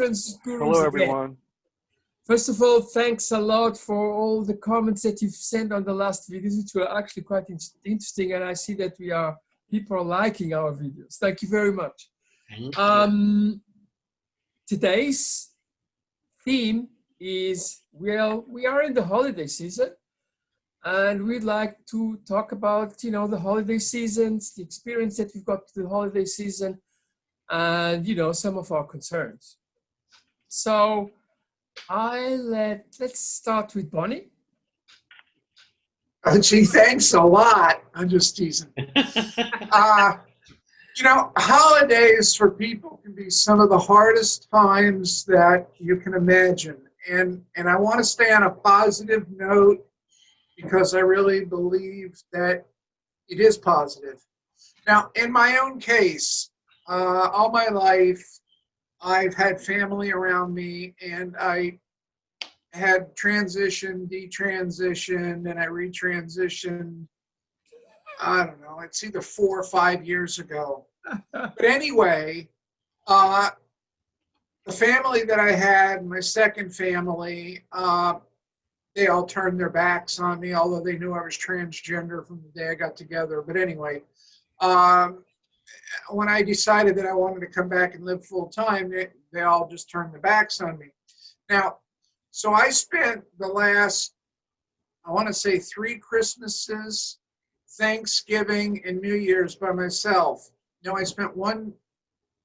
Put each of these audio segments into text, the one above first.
Trans Gurus Hello, again. everyone. First of all, thanks a lot for all the comments that you've sent on the last videos, which were actually quite interesting, and I see that people are liking our videos. Thank you very much. Today's theme is, well, we are in the holiday season, and we'd like to talk about, the holiday seasons, the experience that we've got to the holiday season, and, some of our concerns. So let's start with Bonnie. Oh, gee, thanks a lot. I'm just teasing. Holidays for people can be some of the hardest times that you can imagine. And I want to stay on a positive note because I really believe that it is positive. Now, in my own case, all my life, I've had family around me, and I had transition, detransition, and I retransitioned, I don't know, it's either 4 or 5 years ago. But anyway, the family that I had, my second family, they all turned their backs on me, although they knew I was transgender from the day I got together. But anyway, when I decided that I wanted to come back and live full time, they all just turned their backs on me. Now, so I spent the last, I want to say 3 Christmases, Thanksgiving, and New Year's by myself. I spent one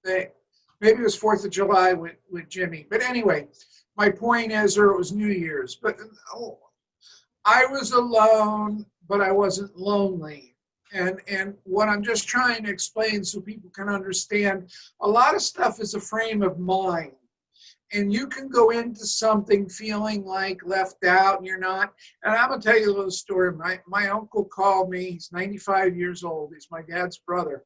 day, maybe it was 4th of July with Jimmy. But anyway, my point is, or it was New Year's. But I was alone, but I wasn't lonely. And what I'm just trying to explain so people can understand, a lot of stuff is a frame of mind. And you can go into something feeling like left out and you're not. And I'm going to tell you a little story. My uncle called me. He's 95 years old. He's my dad's brother.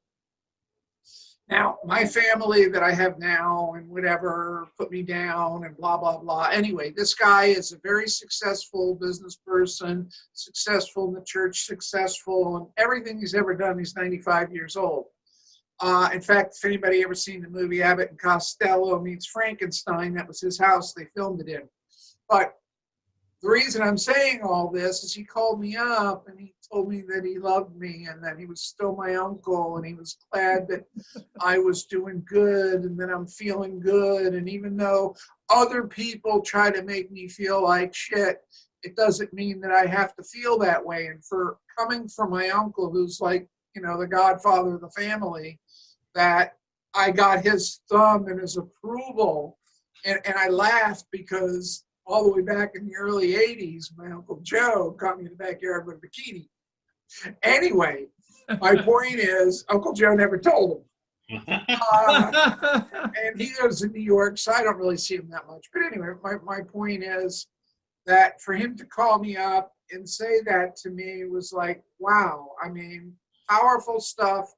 Now, my family that I have now and whatever put me down and blah, blah, blah. Anyway, this guy is a very successful business person, successful in the church, successful in everything he's ever done. He's 95 years old. In fact, if anybody ever seen the movie Abbott and Costello Meets Frankenstein, that was his house they filmed it in. But the reason I'm saying all this is he called me up and he told me that he loved me and that he was still my uncle and he was glad that I was doing good and that I'm feeling good. And even though other people try to make me feel like shit, it doesn't mean that I have to feel that way. And for coming from my uncle, who's like, the godfather of the family, that I got his thumb and his approval. And I laughed because all the way back in the early 80s, my Uncle Joe caught me in the backyard with a bikini. Anyway, my point is, Uncle Joe never told him. And he lives in New York, so I don't really see him that much. But anyway, my point is that for him to call me up and say that to me was like, wow, I mean, powerful stuff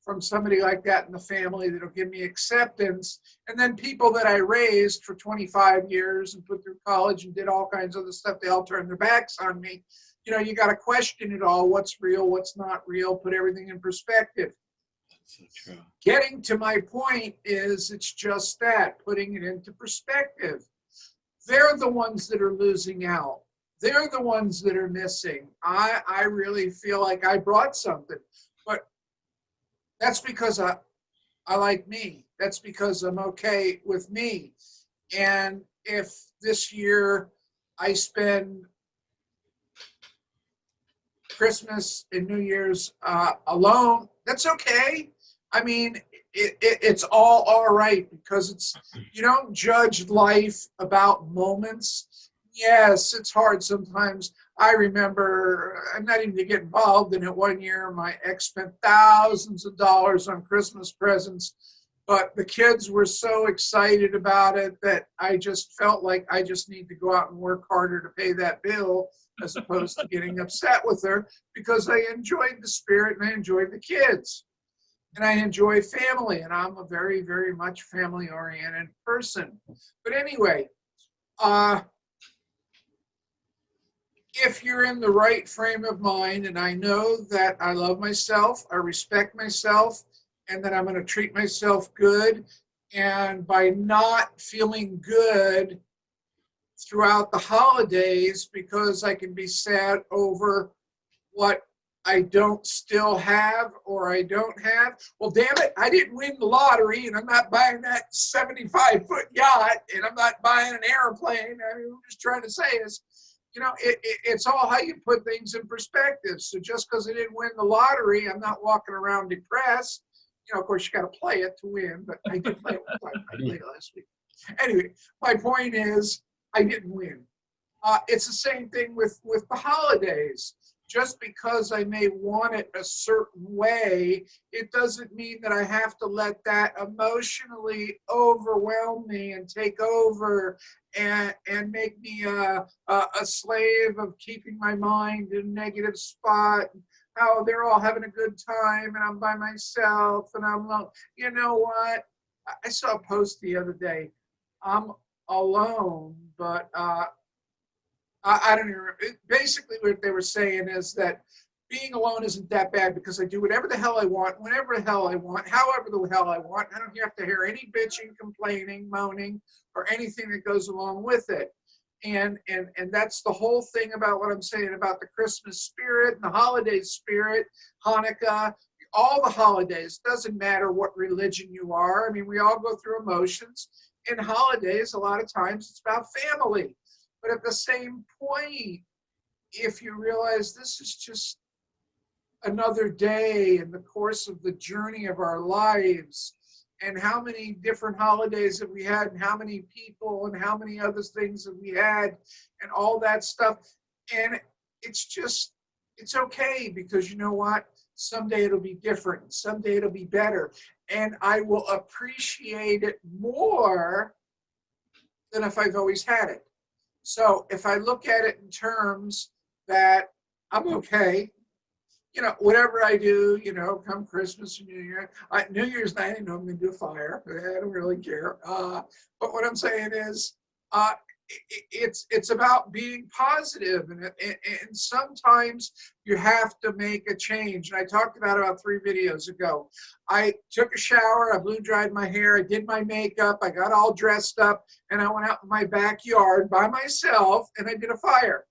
from somebody like that in the family that'll give me acceptance. And then people that I raised for 25 years and put through college and did all kinds of other stuff, they all turned their backs on me. You got to question it all. What's real, what's not real, put everything in perspective. That's so true. Getting to my point is it's just that, putting it into perspective. They're the ones that are losing out. They're the ones that are missing. I really feel like I brought something. But that's because I like me. That's because I'm okay with me. And if this year I spend Christmas and New Year's alone, that's okay. I mean, it's all right because you don't judge life about moments. Yes, it's hard sometimes. I remember, I'm not even to get involved in it, one year my ex spent thousands of dollars on Christmas presents, but the kids were so excited about it that I just felt like I just need to go out and work harder to pay that bill as opposed to getting upset with her, because I enjoyed the spirit and I enjoyed the kids. And I enjoy family, and I'm a very, very much family-oriented person. But anyway, if you're in the right frame of mind, and I know that I love myself, I respect myself, and that I'm going to treat myself good, And by not feeling good throughout the holidays because I can be sad over what I don't still have or I don't have. Well, damn it, I didn't win the lottery and I'm not buying that 75-foot yacht and I'm not buying an airplane. I mean, I'm just trying to say is, it's all how you put things in perspective. So just because I didn't win the lottery, I'm not walking around depressed. Of course, you got to play it to win, but I did play it one time. I played it last week. Anyway, my point is, I didn't win. It's the same thing with the holidays. Just because I may want it a certain way, it doesn't mean that I have to let that emotionally overwhelm me and take over and make me a slave of keeping my mind in a negative spot. How they're all having a good time and I'm by myself and I'm alone. You know what? I saw a post the other day. I'm alone, but I don't even, basically what they were saying is that being alone isn't that bad because I do whatever the hell I want, whenever the hell I want, however the hell I want. I don't have to hear any bitching, complaining, moaning, or anything that goes along with it. And that's the whole thing about what I'm saying about the Christmas spirit and the holiday spirit, Hanukkah, all the holidays. Doesn't matter what religion you are. I mean, we all go through emotions. In holidays, a lot of times it's about family. But at the same point, if you realize this is just another day in the course of the journey of our lives, and how many different holidays have we had, and how many people, and how many other things have we had, and all that stuff. And it's okay, because you know what? Someday it'll be different. Someday it'll be better. And I will appreciate it more than if I've always had it. So if I look at it in terms that I'm okay, whatever I do, come Christmas and New Year, New Year's night, I know I'm going to do a fire, but I don't really care. But what I'm saying is, it's about being positive, and sometimes you have to make a change. And I talked about 3 videos ago. I took a shower, I blew dried my hair, I did my makeup, I got all dressed up, and I went out in my backyard by myself and I did a fire.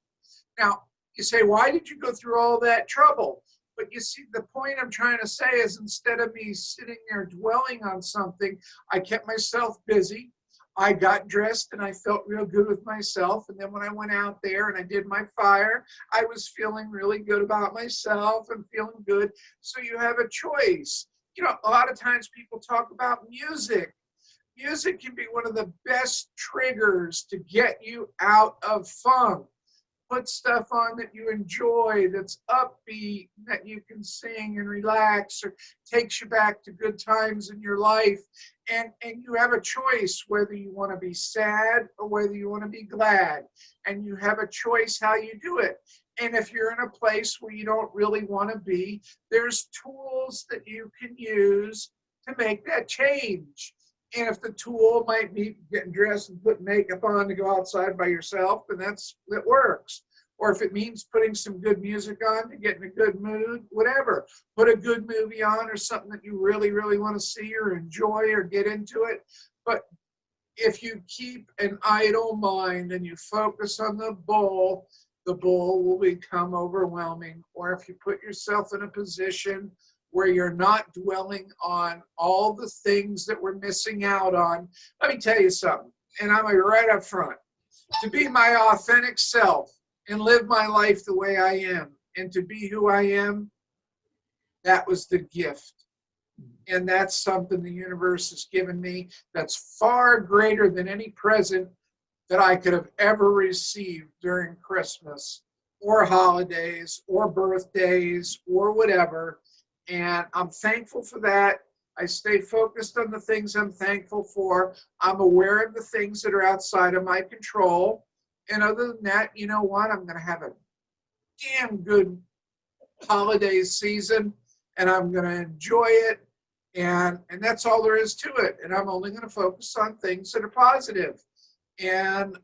Now, you say, why did you go through all that trouble? But you see, the point I'm trying to say is, instead of me sitting there dwelling on something, I kept myself busy. I got dressed and I felt real good with myself. And then when I went out there and I did my fire, I was feeling really good about myself and feeling good. So you have a choice. A lot of times people talk about music. Music can be one of the best triggers to get you out of funk. Put stuff on that you enjoy, that's upbeat, that you can sing and relax, or takes you back to good times in your life. And you have a choice whether you want to be sad or whether you want to be glad. And you have a choice how you do it. And if you're in a place where you don't really want to be, there's tools that you can use to make that change. And if the tool might be getting dressed and putting makeup on to go outside by yourself, then that works. Or if it means putting some good music on to get in a good mood, whatever. Put a good movie on or something that you really, really want to see or enjoy or get into it. But if you keep an idle mind and you focus on the bowl will become overwhelming. Or if you put yourself in a position where you're not dwelling on all the things that we're missing out on. Let me tell you something, and I'm right up front. To be my authentic self and live my life the way I am and to be who I am, that was the gift. And that's something the universe has given me that's far greater than any present that I could have ever received during Christmas or holidays or birthdays or whatever. And I'm thankful for that. I stay focused on the things I'm thankful for. I'm aware of the things that are outside of my control. And other than that, you know what? I'm going to have a damn good holiday season, and I'm going to enjoy it. And that's all there is to it. And I'm only going to focus on things that are positive. And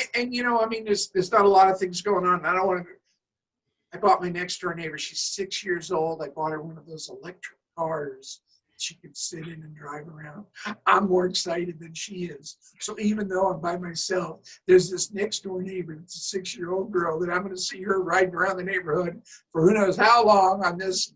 there's not a lot of things going on. I bought my next door neighbor. She's 6 years old. I bought her one of those electric cars. she can sit in and drive around. I'm more excited than she is. So even though I'm by myself, there's this next door neighbor, it's a 6-year-old girl, that I'm going to see her riding around the neighborhood for who knows how long on this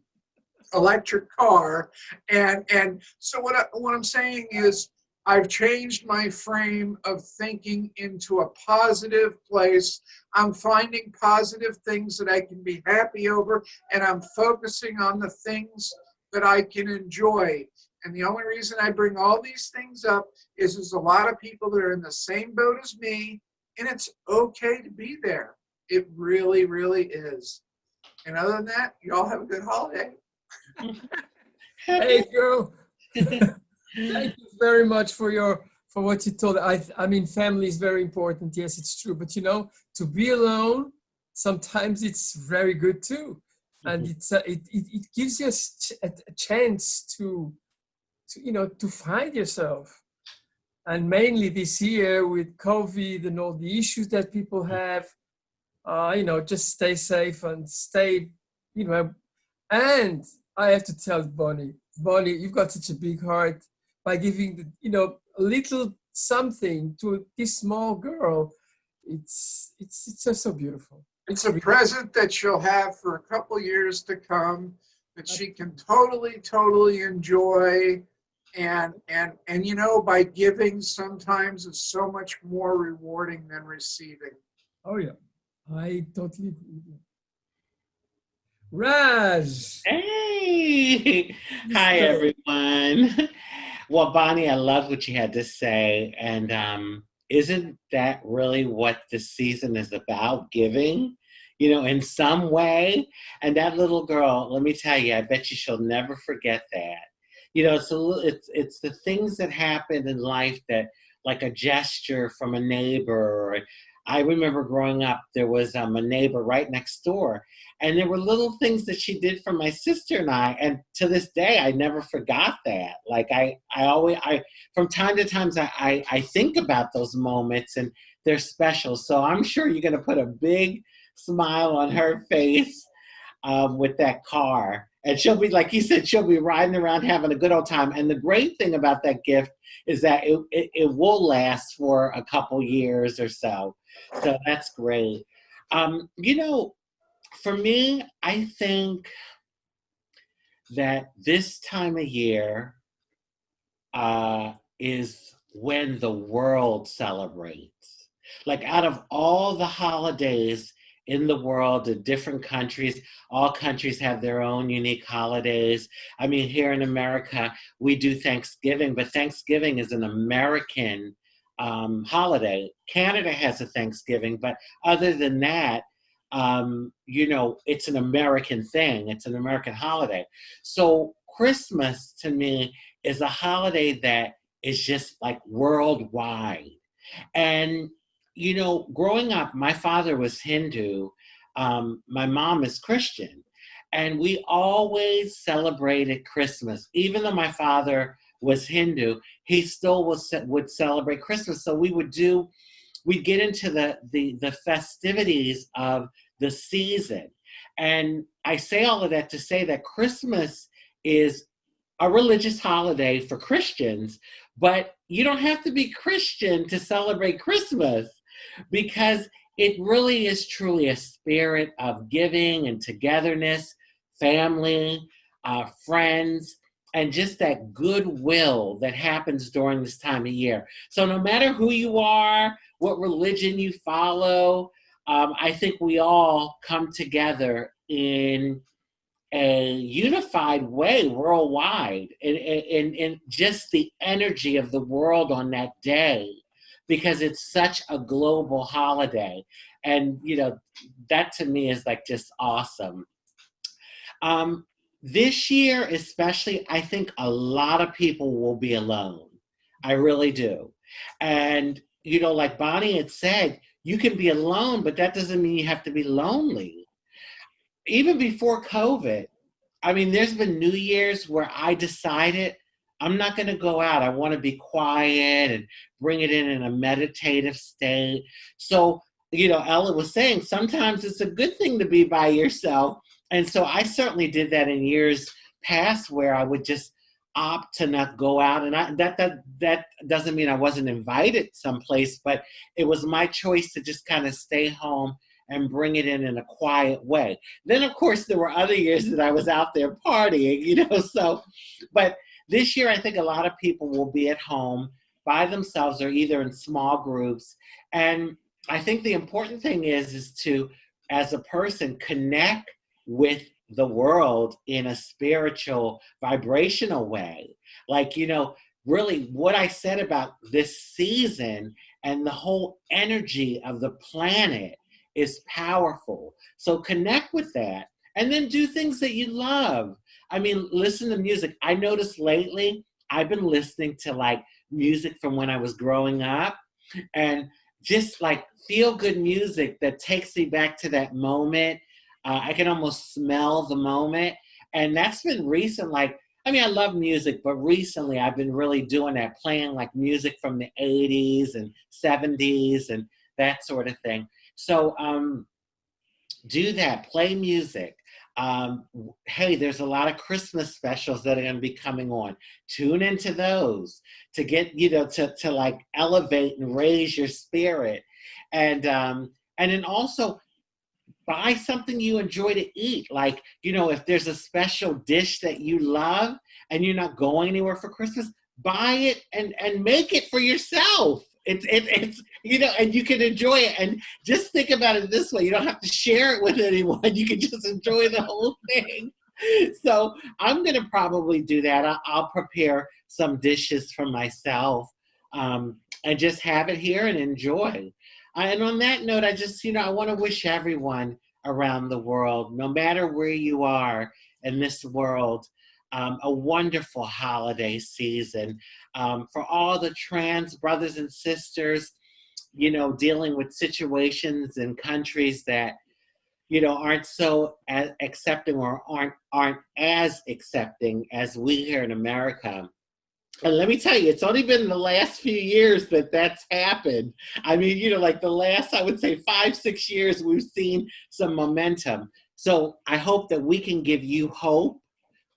electric car. And so what I'm saying is, I've changed my frame of thinking into a positive place. I'm finding positive things that I can be happy over, and I'm focusing on the things that I can enjoy. And the only reason I bring all these things up is there's a lot of people that are in the same boat as me, and it's okay to be there. It really, really is. And other than that, you all have a good holiday. Hey, girl. Thank you very much for what you told. I mean, family is very important. Yes, it's true. But to be alone, sometimes it's very good too, and it gives you a chance to find yourself. And mainly this year with COVID and all the issues that people have, just stay safe and stay, And I have to tell Bonnie, you've got such a big heart. By giving a little something to this small girl, it's just so beautiful. It's a present that she'll have for a couple years to come, that she can totally enjoy. And by giving sometimes is so much more rewarding than receiving. Oh yeah, I totally agree with you. Raj. Hey, hi everyone. Well, Bonnie, I love what you had to say, and isn't that really what the season is about? Giving, in some way. And that little girl, let me tell you, I bet you she'll never forget that. So it's the things that happen in life that, like a gesture from a neighbor. I remember growing up, there was a neighbor right next door, and there were little things that she did for my sister and I, and to this day, I never forgot that. Like I always, from time to time, I think about those moments, and they're special. So I'm sure you're gonna put a big smile on her face with that car. And she'll be, like you said, she'll be riding around having a good old time. And the great thing about that gift is that it will last for a couple years or so. So that's great. For me, I think that this time of year is when the world celebrates. Like, out of all the holidays in the world, in different countries, all countries have their own unique holidays. I mean, here in America, we do Thanksgiving, but Thanksgiving is an American holiday. Canada has a Thanksgiving, but other than that, it's an American thing. It's an American holiday. So Christmas to me is a holiday that is just like worldwide. And, growing up, my father was Hindu. My mom is Christian. And we always celebrated Christmas. Even though my father was Hindu, he still would celebrate Christmas. So we'd get into the festivities of the season. And I say all of that to say that Christmas is a religious holiday for Christians, but you don't have to be Christian to celebrate Christmas, because it really is truly a spirit of giving and togetherness, family, friends, and just that goodwill that happens during this time of year. So no matter who you are, what religion you follow, I think we all come together in a unified way worldwide, in just the energy of the world on that day, because it's such a global holiday. And, that to me is like just awesome. This year, especially, I think a lot of people will be alone. I really do. And, like Bonnie had said, you can be alone, but that doesn't mean you have to be lonely. Even before COVID, I mean, there's been New Year's where I decided I'm not going to go out. I want to be quiet and bring it in a meditative state. So, Ella was saying, sometimes it's a good thing to be by yourself. And so I certainly did that in years past, where I would just opt to not go out, and that doesn't mean I wasn't invited someplace, but it was my choice to just kind of stay home and bring it in a quiet way. Then of course there were other years that I was out there partying, so, but this year I think a lot of people will be at home by themselves or either in small groups. And I think the important thing is to, as a person, connect with the world in a spiritual, vibrational way. Like, really what I said about this season and the whole energy of the planet is powerful. So connect with that and then do things that you love. I mean, listen to music. I noticed lately, I've been listening to like music from when I was growing up, and just like feel good music that takes me back to that moment. I can almost smell the moment. And that's been recent. Like, I mean, I love music, but recently I've been really doing that, playing like music from the 80s and 70s and that sort of thing. So do that, play music. Hey, there's a lot of Christmas specials that are going to be coming on. Tune into those to get, to like elevate and raise your spirit. And then also buy something you enjoy to eat. Like, if there's a special dish that you love and you're not going anywhere for Christmas, buy it and make it for yourself. It's and you can enjoy it. And just think about it this way: you don't have to share it with anyone. You can just enjoy the whole thing. So I'm gonna probably do that. I'll prepare some dishes for myself and just have it here and enjoy. And on that note, I just, I want to wish everyone around the world, no matter where you are in this world, a wonderful holiday season. For all the trans brothers and sisters, dealing with situations in countries that, aren't so accepting or aren't as accepting as we here in America. And let me tell you, it's only been the last few years that that's happened. I mean, like the last, I would say 5-6 years, we've seen some momentum. So I hope that we can give you hope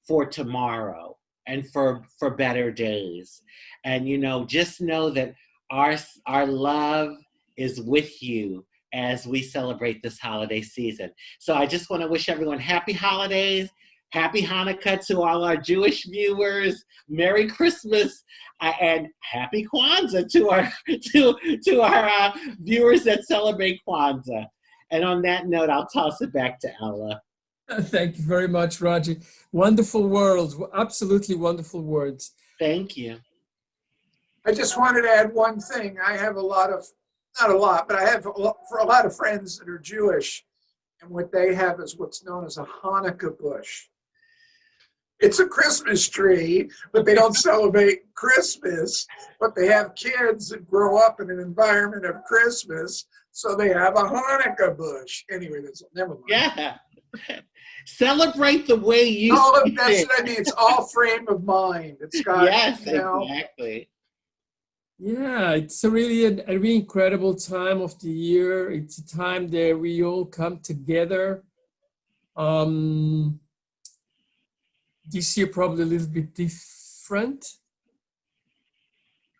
for tomorrow and for better days. And, just know that our love is with you as we celebrate this holiday season. So I just want to wish everyone happy holidays. Happy Hanukkah to all our Jewish viewers. Merry Christmas and Happy Kwanzaa to our viewers that celebrate Kwanzaa. And on that note, I'll toss it back to Ella. Thank you very much, Roger. Wonderful words, absolutely wonderful words. Thank you. I just wanted to add one thing. I have not a lot, but I have for a lot of friends that are Jewish, and what they have is what's known as a Hanukkah bush. It's a Christmas tree, but they don't celebrate Christmas, but they have kids that grow up in an environment of Christmas, so they have a Hanukkah bush. Anyway, never mind. Yeah. Celebrate the way you see that's it. What I mean. It's all frame of mind. It's got, yes, exactly. Yeah, it's a really incredible time of the year. It's a time that we all come together. This year probably a little bit different.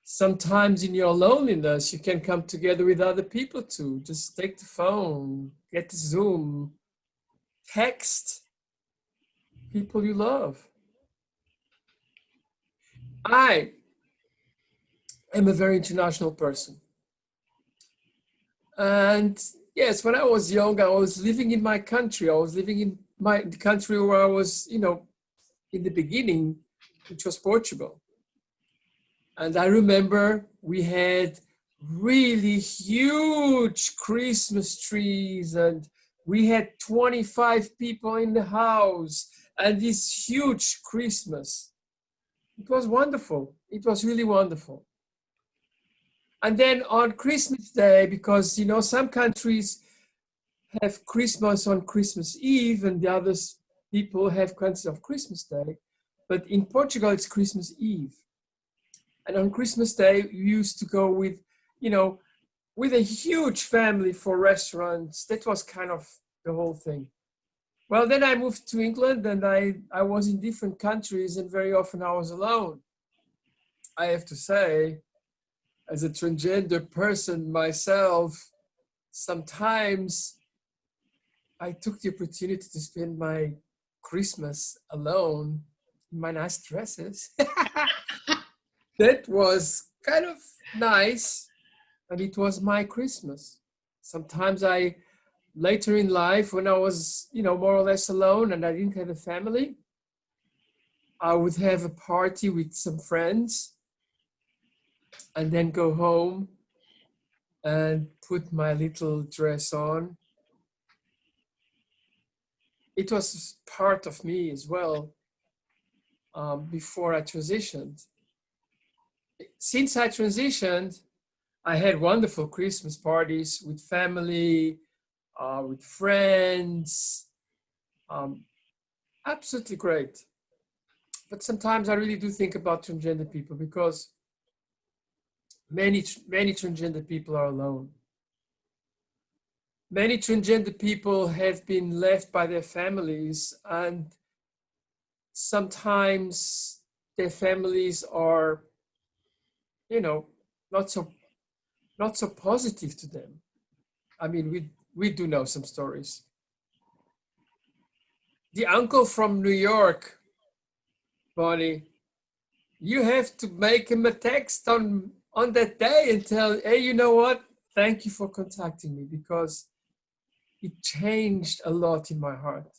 Sometimes in your loneliness, you can come together with other people too. Just take the phone, get the Zoom, text people you love. I am a very international person. And yes, when I was young, I was living in my country. I was living in the country where I was, in the beginning, which was Portugal. And I remember we had really huge Christmas trees, and we had 25 people in the house, and this huge Christmas. It was wonderful. It was really wonderful. And then on Christmas Day, because, some countries have Christmas on Christmas Eve and the others people have Christmas on Christmas Day. But in Portugal, it's Christmas Eve. And on Christmas Day, we used to go with a huge family for restaurants. That was kind of the whole thing. Well, then I moved to England, and I was in different countries, and very often I was alone. I have to say, as a transgender person myself, sometimes I took the opportunity to spend my Christmas alone in my nice dresses. That was kind of nice, and it was my Christmas. Sometimes later in life, when I was, more or less alone and I didn't have a family, I would have a party with some friends and then go home and put my little dress on. It was part of me as well, before I transitioned. Since I transitioned, I had wonderful Christmas parties with family, with friends. Absolutely great. But sometimes I really do think about transgender people, because many transgender people are alone. Many transgender people have been left by their families, and sometimes their families are, not so positive to them. I mean, we do know some stories. The uncle from New York, Bonnie, you have to make him a text on that day and tell, hey, you know what? Thank you for contacting me, because it changed a lot in my heart.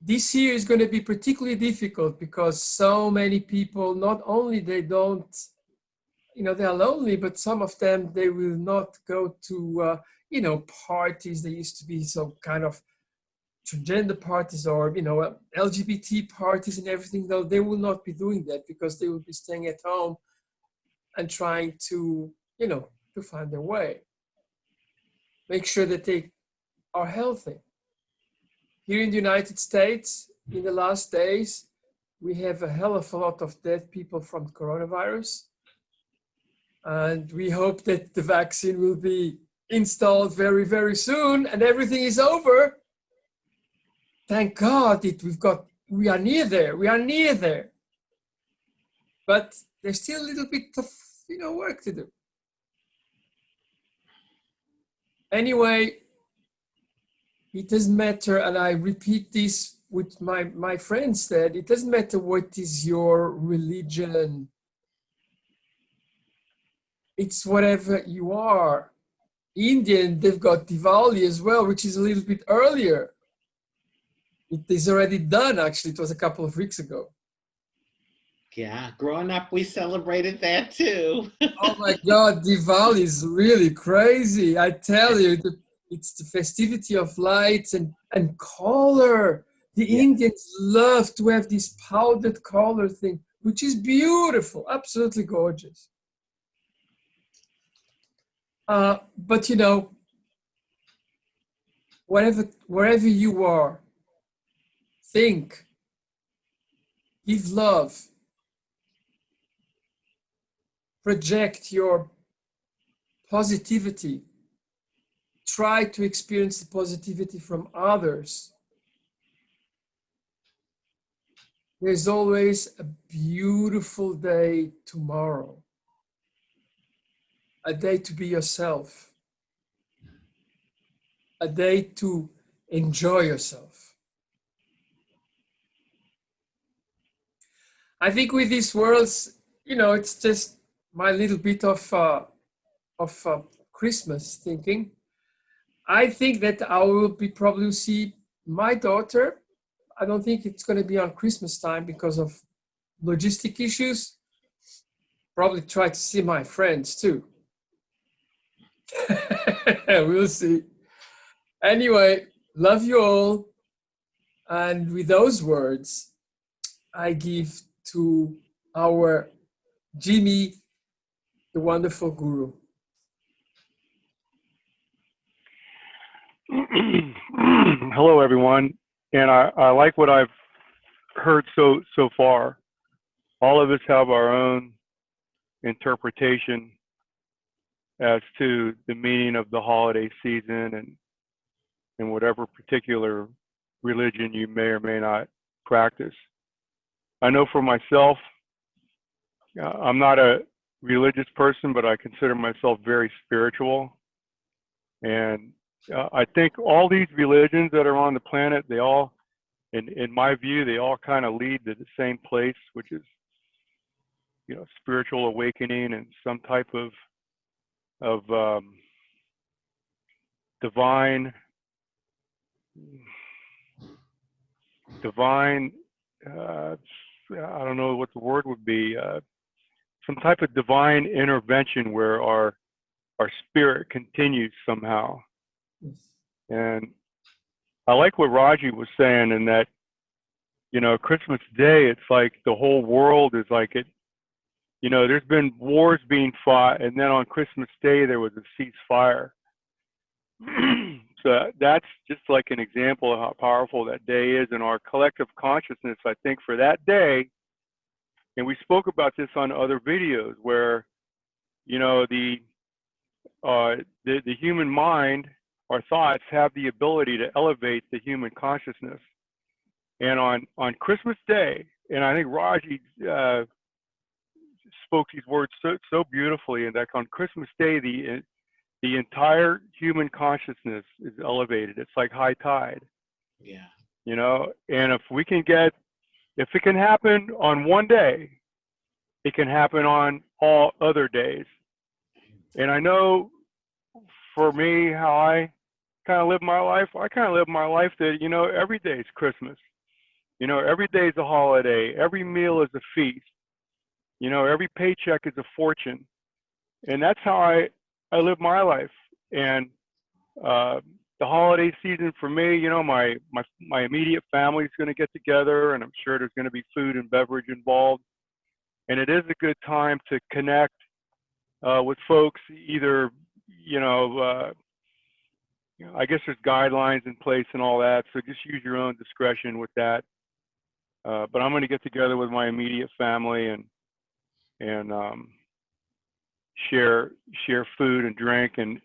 This year is going to be particularly difficult, because so many people, not only they don't, they're lonely, but some of them, they will not go to, parties. They used to be some kind of transgender parties, or, LGBT parties and everything, though they will not be doing that, because they will be staying at home and trying to, to find their way. Make sure that they are healthy. Here in the United States, in the last days, we have a hell of a lot of dead people from coronavirus. And we hope that the vaccine will be installed very, very soon and everything is over. Thank God we are near there. But there's still a little bit of, work to do. Anyway, it doesn't matter, and I repeat this with my friends, that it doesn't matter what is your religion. It's whatever you are. Indian, they've got Diwali as well, which is a little bit earlier. It is already done, actually. It was a couple of weeks ago. Yeah, growing up, we celebrated that too. Oh my God, Diwali is really crazy. I tell you, it's the festivity of lights and color. The Yeah. Indians love to have this powdered color thing, which is beautiful, absolutely gorgeous. But wherever you are, think, give love, project your positivity, try to experience the positivity from others. There's always a beautiful day tomorrow, a day to be yourself, a day to enjoy yourself. I think with these worlds, it's just my little bit of Christmas thinking. I think that I will probably see my daughter. I don't think it's going to be on Christmas time because of logistic issues. Probably try to see my friends too. We'll see. Anyway, love you all. And with those words, I give to our Jimmy, the wonderful guru. Hello, everyone. And I like what I've heard so far. All of us have our own interpretation as to the meaning of the holiday season and whatever particular religion you may or may not practice. I know for myself, I'm not a religious person, but I consider myself very spiritual. And I think all these religions that are on the planet, they all, in my view, they all kind of lead to the same place, which is, spiritual awakening and some type of divine, I don't know what the word would be, some type of divine intervention where our spirit continues somehow. And I like what Raji was saying, in that, Christmas Day, it's like the whole world is like it. There's been wars being fought, and then on Christmas Day there was a ceasefire. So that's just like an example of how powerful that day is in our collective consciousness, I think, for that day. And we spoke about this on other videos where, the human mind, our thoughts, have the ability to elevate the human consciousness. And on Christmas Day, and I think Raji spoke these words so beautifully, and that on Christmas Day, the entire human consciousness is elevated. It's like high tide. Yeah. And if it can happen on one day, it can happen on all other days. And I know for me, how I kind of live my life, that, every day is Christmas. Every day is a holiday. Every meal is a feast. Every paycheck is a fortune. And that's how I live my life. And the holiday season for me, my immediate family is going to get together, and I'm sure there's going to be food and beverage involved. And it is a good time to connect with folks, either, I guess there's guidelines in place and all that, so just use your own discretion with that. But I'm going to get together with my immediate family and share food and drink and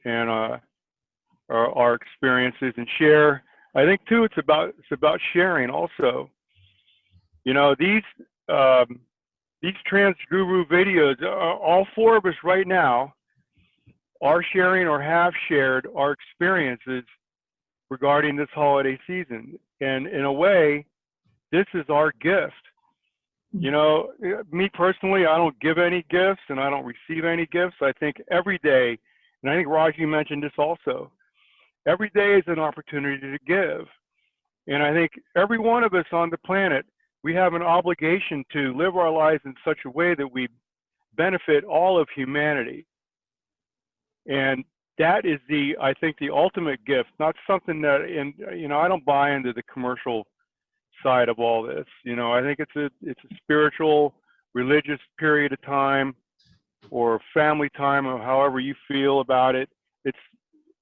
our experiences, and share. I think too, it's about sharing also. These Trans Guru videos, all four of us right now are sharing or have shared our experiences regarding this holiday season. And in a way, this is our gift. Me personally, I don't give any gifts and I don't receive any gifts. I think every day, and I think Raji mentioned this also, every day is an opportunity to give. And I think every one of us on the planet, we have an obligation to live our lives in such a way that we benefit all of humanity. And that is I think the ultimate gift, not something that, I don't buy into the commercial side of all this. I think it's a spiritual, religious period of time, or family time, or however you feel about it.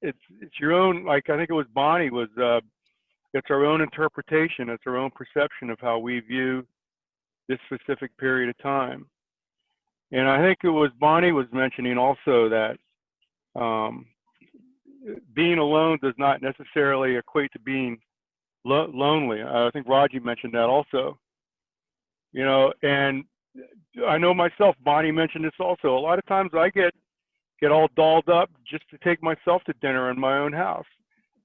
It's your own, like I think it was Bonnie was, it's our own interpretation, it's our own perception of how we view this specific period of time. And I think it was Bonnie was mentioning also that being alone does not necessarily equate to being lonely. I think Raji mentioned that also. And I know myself, Bonnie mentioned this also. A lot of times I get all dolled up just to take myself to dinner in my own house.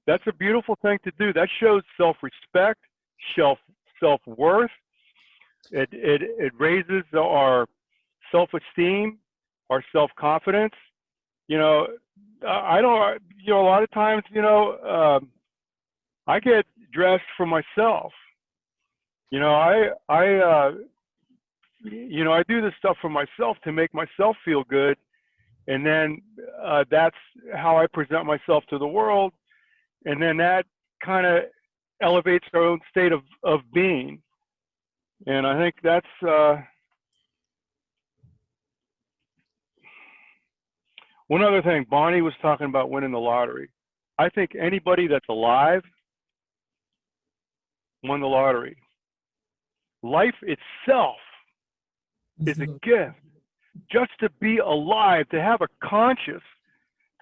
That's a beautiful thing to do. That shows self-respect, self-worth. It raises our self-esteem, our self-confidence. I don't, a lot of times, I get dressed for myself. I do this stuff for myself to make myself feel good. And then that's how I present myself to the world. And then that kind of elevates our own state of being. And I think that's one other thing. Bonnie was talking about winning the lottery. I think anybody that's alive won the lottery. Life itself is a gift. Just to be alive, to have a conscious,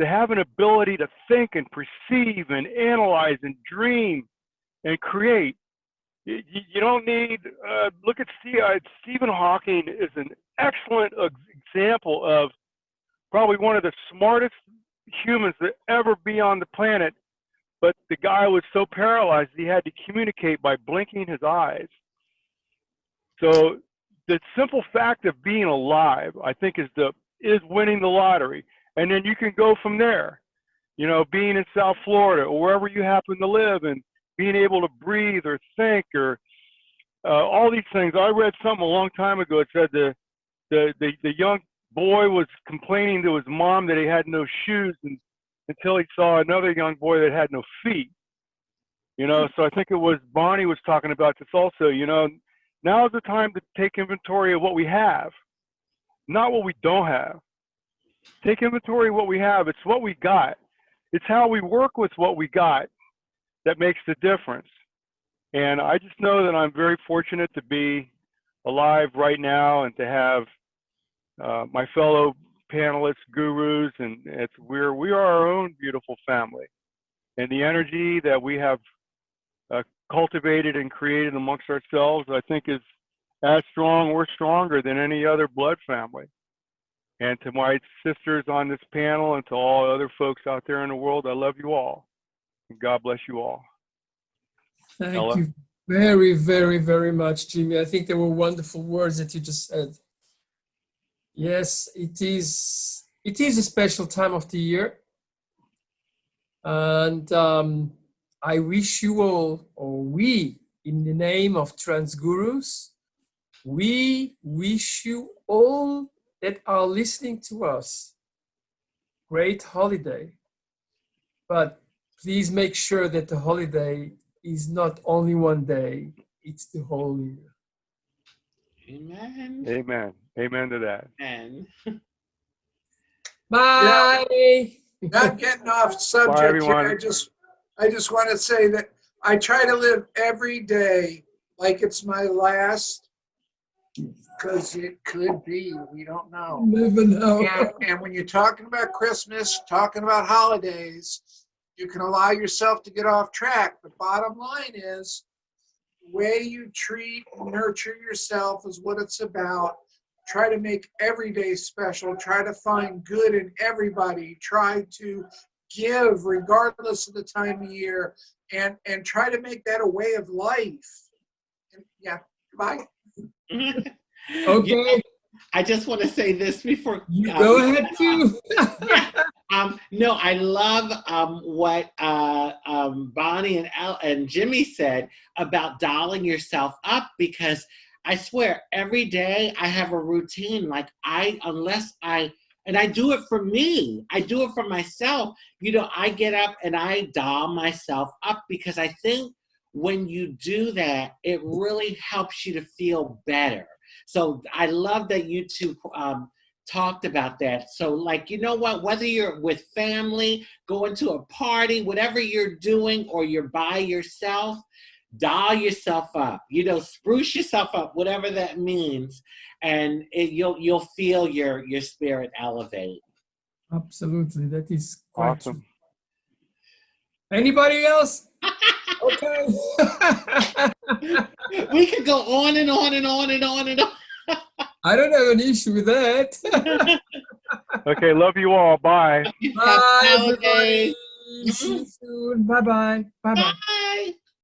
to have an ability to think and perceive and analyze and dream and create. You don't need, look at Stephen Hawking is an excellent example of probably one of the smartest humans that ever be on the planet, but the guy was so paralyzed he had to communicate by blinking his eyes. So the simple fact of being alive, I think, is winning the lottery. And then you can go from there, you know, being in South Florida or wherever you happen to live and being able to breathe or think or all these things. I read something a long time ago. It said the young boy was complaining to his mom that he had no shoes until he saw another young boy that had no feet. You know, so I think it was Bonnie was talking about this also. You know, now is the time to take inventory of what we have, not what we don't have. Take inventory of what we have. It's what we got. It's how we work with what we got that makes the difference. And I just know that I'm very fortunate to be alive right now and to have my fellow panelists, gurus, and we are our own beautiful family. And the energy that we have cultivated and created amongst ourselves, I think, is as strong or stronger than any other blood family. And to my sisters on this panel and to all other folks out there in the world, I love you all. And God bless you all. Thank Ella? you very, very, very much, Jimmy. I think they were wonderful words that you just said. Yes, it is a special time of the year. And I wish you all, or we, in the name of Transgurus, we wish you all that are listening to us great holiday. But please make sure that the holiday is not only one day, it's the whole year. Amen. Amen. Amen to that. And Bye. Not getting off Bye, subject everyone. here. I just want to say that I try to live every day like it's my last, because it could be. We don't know. Never know. And when you're talking about Christmas, talking about holidays, you can allow yourself to get off track. The bottom line is the way you treat and nurture yourself is what it's about. Try to make every day special. Try to find good in everybody. Try to give regardless of the time of year, and try to make that a way of life. And yeah, goodbye. Okay. I just want to say this before You go ahead too. no, I love what Bonnie and Jimmy said about dolling yourself up, because I swear every day I have a routine. Like and I do it for me. I do it for myself. You know, I get up and I doll myself up, because I think when you do that, it really helps you to feel better. So I love that you two talked about that. So, like, you know what, whether you're with family, going to a party, whatever you're doing, or you're by yourself, doll yourself up, you know, spruce yourself up, whatever that means. And you'll feel your spirit elevate. Absolutely. That is quite Awesome. true. Anybody else? Okay. We could go on and on and on and on and on. I don't have an issue with that. Okay, love you all. Bye. Bye, Happy everybody. holidays. See you soon. Bye-bye. Bye-bye. Bye.